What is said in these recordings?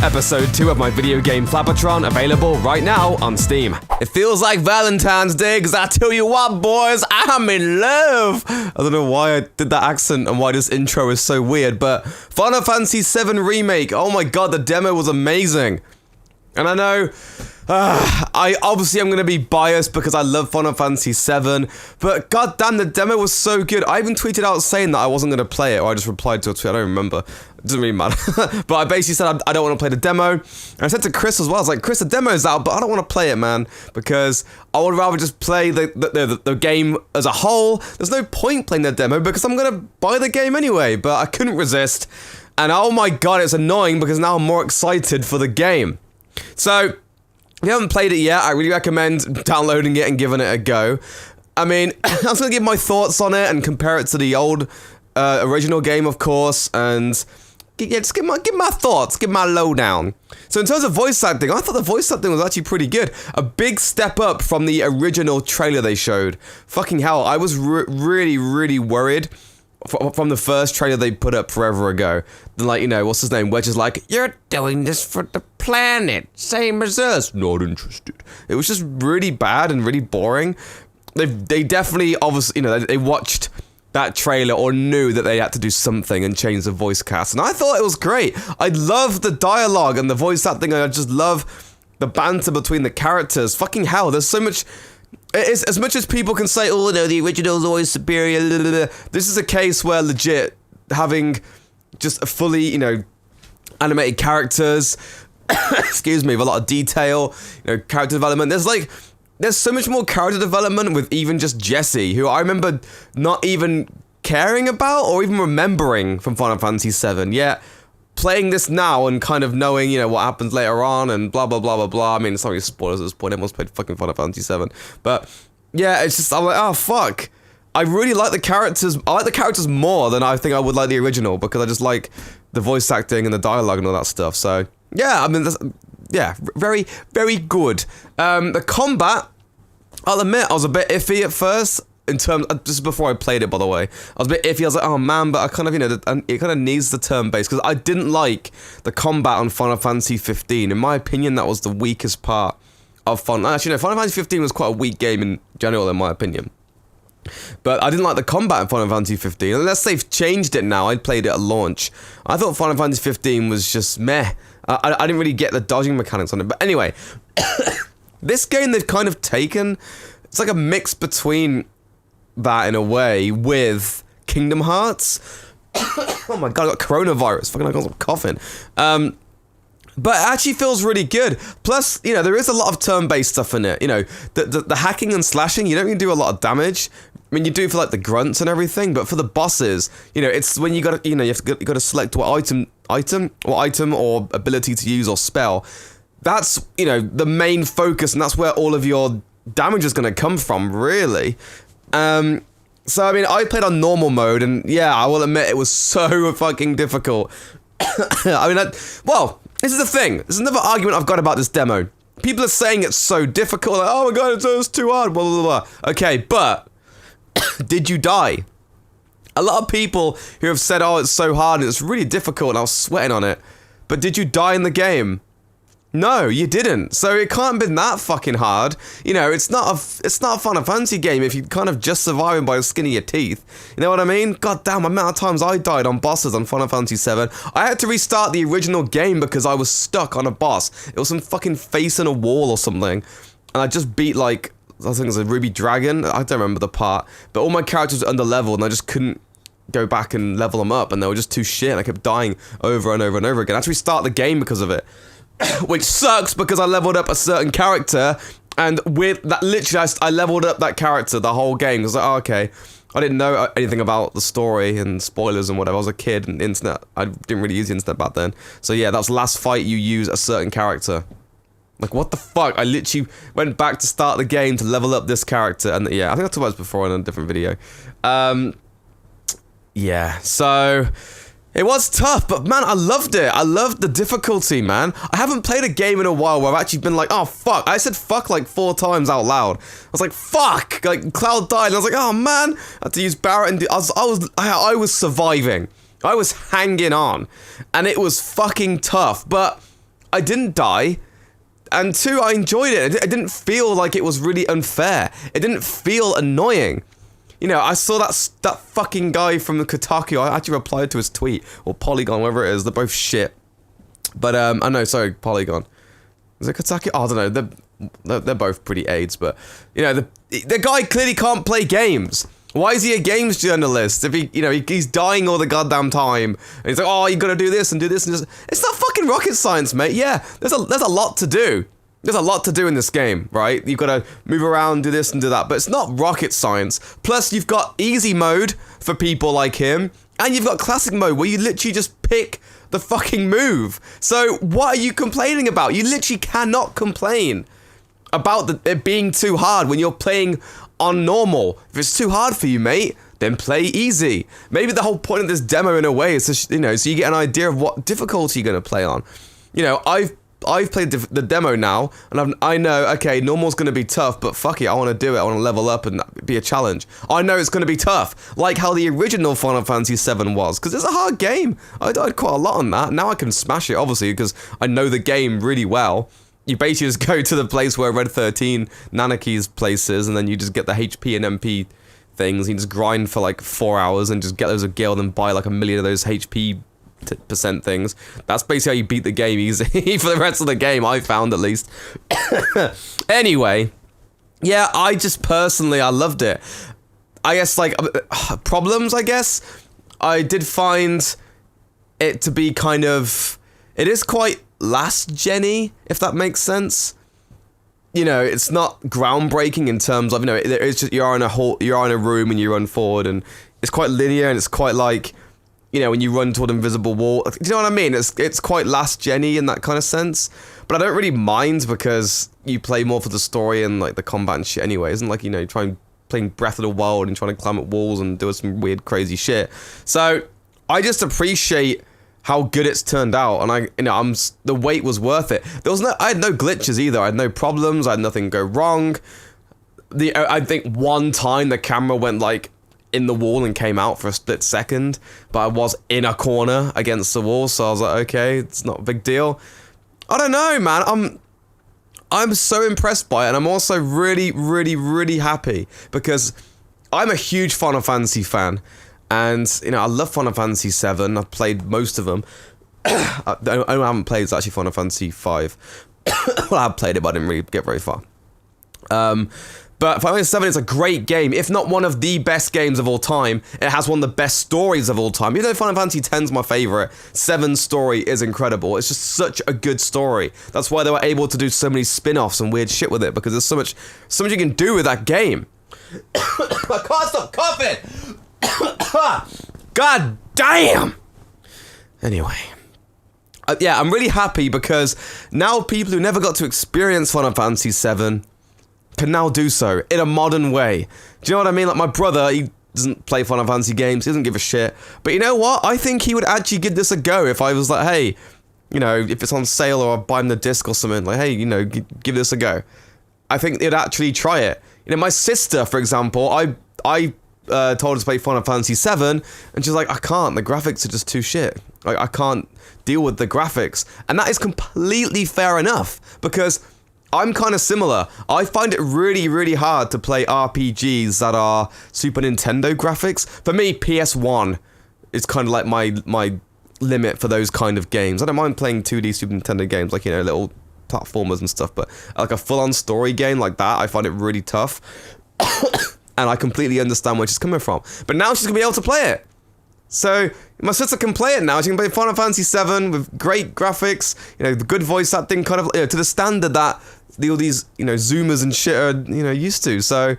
Episode 2 of my video game FLAPPATRON, available right now on Steam. It feels like Valentine's Day, because I tell you what, boys, I'm in love! I don't know why I did that accent and why this intro is so weird, but Final Fantasy VII Remake, oh my god, the demo was amazing. And I know, I'm gonna be biased because I love Final Fantasy VII, but goddamn, the demo was so good. I even tweeted out saying that I wasn't gonna play it, or I just replied to a tweet, I don't remember. It doesn't really matter. But I basically said I don't want to play the demo. And I said to Chris as well, I was like, Chris, the demo's out, but I don't want to play it, man, because I would rather just play the game as a whole. There's no point playing the demo because I'm gonna buy the game anyway, but I couldn't resist. And oh my god, it's annoying because now I'm more excited for the game. So, if you haven't played it yet, I really recommend downloading it and giving it a go. I mean, I'm just gonna give my thoughts on it and compare it to the old original game, of course, and yeah, just give my thoughts, give my lowdown. So in terms of voice acting, I thought the voice acting was actually pretty good. A big step up from the original trailer they showed. Fucking hell, I was really worried from the first trailer they put up forever ago. Then, like, you know, what's his name? Wedge is like, you're doing this for the planet, same as us. Not interested. It was just really bad and really boring. They definitely, obviously, you know, they watched that trailer or knew that they had to do something and change the voice cast. And I thought it was great. I love the dialogue and the voice acting, and I just love the banter between the characters. Fucking hell, there's so much. It's, as much as people can say, oh no, the original's always superior, this is a case where legit having just a fully, you know, animated characters, excuse me, with a lot of detail, you know, character development. There's so much more character development with even just Jessie, who I remember not even caring about or even remembering from Final Fantasy VII. Yet, playing this now and kind of knowing, you know, what happens later on and blah, blah, blah, blah, blah. I mean, it's not really spoilers at this point. Everyone's played fucking Final Fantasy VII. But, yeah, it's just, I'm like, oh, fuck. I really like the characters. I like the characters more than I think I would like the original, because I just like the voice acting and the dialogue and all that stuff. So, yeah, I mean, yeah, very, very good. The combat, I'll admit, I was a bit iffy at first, in terms, this is before I played it, by the way. I was a bit iffy, I was like, oh man, but I kind of, you know, it kind of needs the turn-based, because I didn't like the combat on Final Fantasy 15. In my opinion, that was the weakest part of actually, no, Final Fantasy 15 was quite a weak game in general, in my opinion. But I didn't like the combat in Final Fantasy 15, unless they've changed it now. I played it at launch. I thought Final Fantasy 15 was just meh. I didn't really get the dodging mechanics on it, but anyway. This game they've kind of taken, it's like a mix between that in a way with Kingdom Hearts. Oh my god, I got coronavirus. Fucking I got coughing. But it actually feels really good. Plus, you know, there is a lot of turn-based stuff in it. You know, the hacking and slashing, you don't really do a lot of damage. I mean, you do for like the grunts and everything, but for the bosses, you know, it's when you gotta, you know, you gotta select what item or ability to use or spell. That's, you know, the main focus, and that's where all of your damage is going to come from, really. So, I mean, I played on normal mode, and yeah, I will admit it was so fucking difficult. I mean, well, this is the thing. There's another argument I've got about this demo. People are saying it's so difficult, like, oh my god, it's too hard, blah, blah, blah. Okay, but did you die? A lot of people who have said, oh, it's so hard, and it's really difficult, and I was sweating on it. But did you die in the game? No, you didn't. So it can't have been that fucking hard. You know, it's not a Final Fantasy game if you're kind of just surviving by the skin of your teeth. You know what I mean? God damn, the amount of times I died on bosses on Final Fantasy VII. I had to restart the original game because I was stuck on a boss. It was some fucking face in a wall or something. And I just beat, like, I think it was a Ruby Dragon. I don't remember the part. But all my characters were under leveled and I just couldn't go back and level them up. And they were just too shit. And I kept dying over and over and over again. I had to restart the game because of it. Which sucks because I leveled up a certain character, and with that, literally, I leveled up that character the whole game. I was like, oh, okay. I didn't know anything about the story and spoilers and whatever. I was a kid and internet. I didn't really use the internet back then. So yeah, that's the last fight you use a certain character. Like, what the fuck? I literally went back to start the game to level up this character, and yeah, I think I talked about this before in a different video. Yeah, so it was tough, but man, I loved it. I loved the difficulty, man. I haven't played a game in a while where I've actually been like, oh, fuck. I said fuck like 4 times out loud. I was like, fuck. Like, Cloud died, and I was like, oh, man. I had to use Barret, and I was surviving. I was hanging on, and it was fucking tough, but I didn't die. And 2, I enjoyed it. It didn't feel like it was really unfair. It didn't feel annoying. You know, I saw that fucking guy from the Kotaku. I actually replied to his tweet, or Polygon, whatever it is. They're both shit. But, I know, sorry, Polygon. Is it Kotaku? Oh, I don't know. They're both pretty AIDS, but, you know, the guy clearly can't play games. Why is he a games journalist? If he's dying all the goddamn time, and he's like, oh, you gotta do this and do this and this. It's not fucking rocket science, mate. Yeah, there's a lot to do. There's a lot to do in this game, right? You've gotta move around, do this and do that, but it's not rocket science. Plus, you've got easy mode for people like him, and you've got classic mode where you literally just pick the fucking move. So what are you complaining about? You literally cannot complain about it being too hard when you're playing on normal. If it's too hard for you, mate, then play easy. Maybe the whole point of this demo in a way is to, so you get an idea of what difficulty you're going to play on. You know, I've played the demo now, and I know, okay, normal's going to be tough, but fuck it, I want to do it. I want to level up and be a challenge. I know it's going to be tough, like how the original Final Fantasy VII was, because it's a hard game. I died quite a lot on that. Now I can smash it, obviously, because I know the game really well. You basically just go to the place where Red 13 Nanaki's place is, and then you just get the HP and MP things. You just grind for like 4 hours and just get those of guild and buy like 1 million of those HP percent things. That's basically how you beat the game easy for the rest of the game, I found at least. Anyway, yeah, I just personally, I loved it. I guess like problems, I guess. I did find it to be kind of, it is quite last gen-y, if that makes sense. You know, it's not groundbreaking in terms of, it's just you're in a room and you run forward, and it's quite linear, and it's quite like, when you run toward an invisible wall. Do you know what I mean? It's quite last gen-y in that kind of sense. But I don't really mind, because you play more for the story and like the combat and shit anyway. Isn't like, playing Breath of the Wild and trying to climb up walls and do some weird crazy shit. So I just appreciate how good it's turned out, and the wait was worth it. I had no glitches either. I had no problems. I had nothing go wrong. I think one time the camera went like in the wall and came out for a split second, but I was in a corner against the wall, so I was like, okay, it's not a big deal. I don't know, man. I'm so impressed by it, and I'm also really, really, really happy, because I'm a huge Final Fantasy fan. And, I love Final Fantasy VII. I've played most of them. I haven't played, it's actually Final Fantasy V. Well, I have played it, but I didn't really get very far. But Final Fantasy VII is a great game, if not one of the best games of all time. It has one of the best stories of all time. Even though Final Fantasy X is my favorite, 7's story is incredible. It's just such a good story. That's why they were able to do so many spin-offs and weird shit with it, because there's so much you can do with that game. I can't stop coughing! God damn! Anyway. Yeah, I'm really happy, because now people who never got to experience Final Fantasy VII can now do so in a modern way. Do you know what I mean? Like, my brother, he doesn't play Final Fantasy games, he doesn't give a shit. But you know what? I think he would actually give this a go if I was like, hey, if it's on sale or I buy him the disc or something, like, hey, give this a go. I think they'd actually try it. My sister, for example, I told her to play Final Fantasy VII, and she's like, I can't, the graphics are just too shit. Like, I can't deal with the graphics. And that is completely fair enough, because I'm kind of similar. I find it really, really hard to play RPGs that are Super Nintendo graphics. For me, PS1 is kind of like my limit for those kind of games. I don't mind playing 2D Super Nintendo games, like, little platformers and stuff, but like a full-on story game like that, I find it really tough. And I completely understand where she's coming from. But now she's going to be able to play it. So, my sister can play it now. She can play Final Fantasy VII with great graphics, the good voice acting, kind of, to the standard that all these, Zoomers and shit are, used to. So,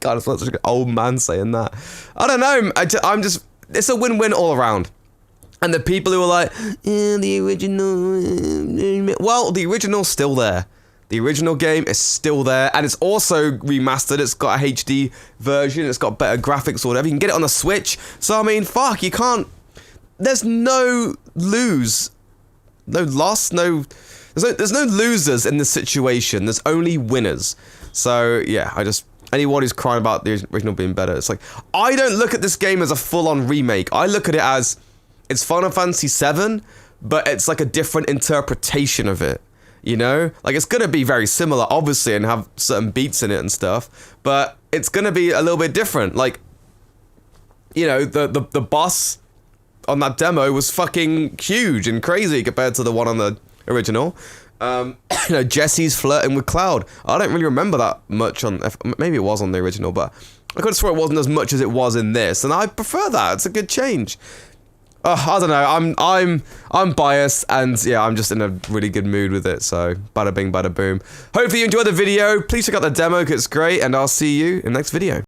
God, it's not such an old man saying that. I don't know. I'm just, it's a win-win all around. And the people who are like, the original, well, the original's still there. The original game is still there, and it's also remastered. It's got a HD version, it's got better graphics or whatever. You can get it on the Switch. So, I mean, fuck, you can't... There's no loss, there's no losers in this situation. There's only winners. So, yeah, anyone who's crying about the original being better, it's like, I don't look at this game as a full-on remake. I look at it as, it's Final Fantasy VII, but it's like a different interpretation of it. You know, like it's gonna be very similar, obviously, and have certain beats in it and stuff, but it's gonna be a little bit different. Like, you know, the boss on that demo was fucking huge and crazy compared to the one on the original. You know, Jesse's flirting with Cloud. I don't really remember that much on. Maybe it was on the original, but I could have sworn it wasn't as much as it was in this, and I prefer that. It's a good change. I don't know. I'm biased, and yeah, I'm just in a really good mood with it. So, bada bing, bada boom. Hopefully you enjoyed the video. Please check out the demo, 'cause it's great, and I'll see you in the next video.